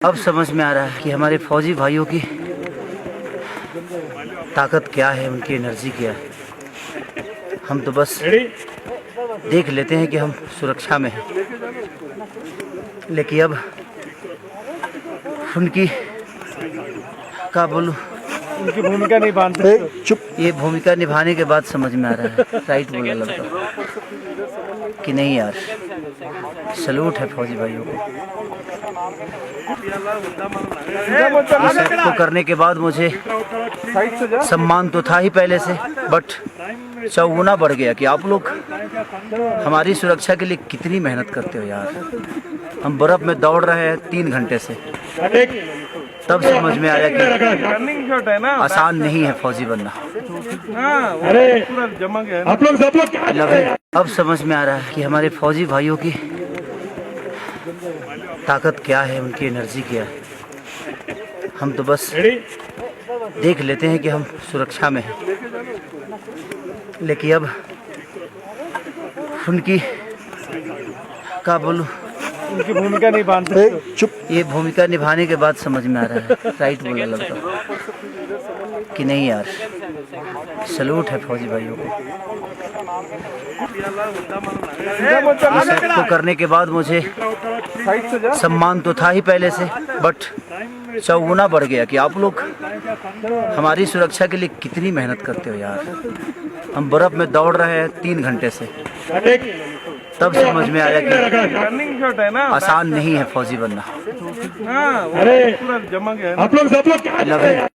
अब समझ में आ रहा है कि हमारे फौजी भाइयों की ताकत क्या है, उनकी एनर्जी क्या है। हम तो बस देख लेते हैं कि हम सुरक्षा में हैं, लेकिन अब उनकी क्या बोलूं, उनकी भूमिका निभाते चुप, ये भूमिका निभाने के बाद समझ में आ रहा है, राइट बोला लगता कि नहीं यार, सलूट है फौजी भाइयों को। इस एक्ट को करने के बाद मुझे सम्मान तो था ही पहले से, बट चौगुना बढ़ गया कि आप लोग हमारी सुरक्षा के लिए कितनी मेहनत करते हो यार। हम बर्फ में दौड़ रहे हैं 3 घंटे से, तब समझ में आया कि आसान नहीं है फौजी बनना। अब समझ में आ रहा है कि हमारे फौजी भाइयों की ताकत क्या है, उनकी एनर्जी क्या है। हम तो बस देख लेते हैं कि हम सुरक्षा में हैं, लेकिन अब उनकी क्या बोलूं, उनकी भूमिका निभाते चुप, ये भूमिका निभाने के बाद समझ में आ रहा है, राइट बोला लगता कि नहीं यार, सलूट है फौजी भाइयों को। इस एक्ट को करने के बाद मुझे सम्मान तो था ही पहले से, बट चौगुना बढ़ गया कि आप लोग हमारी सुरक्षा के लिए कितनी मेहनत करते हो यार। हम बर्फ में दौड़ रहे हैं 3 घंटे से, तब समझ में आया कि आसान नहीं है फौजी बनना। आप लोग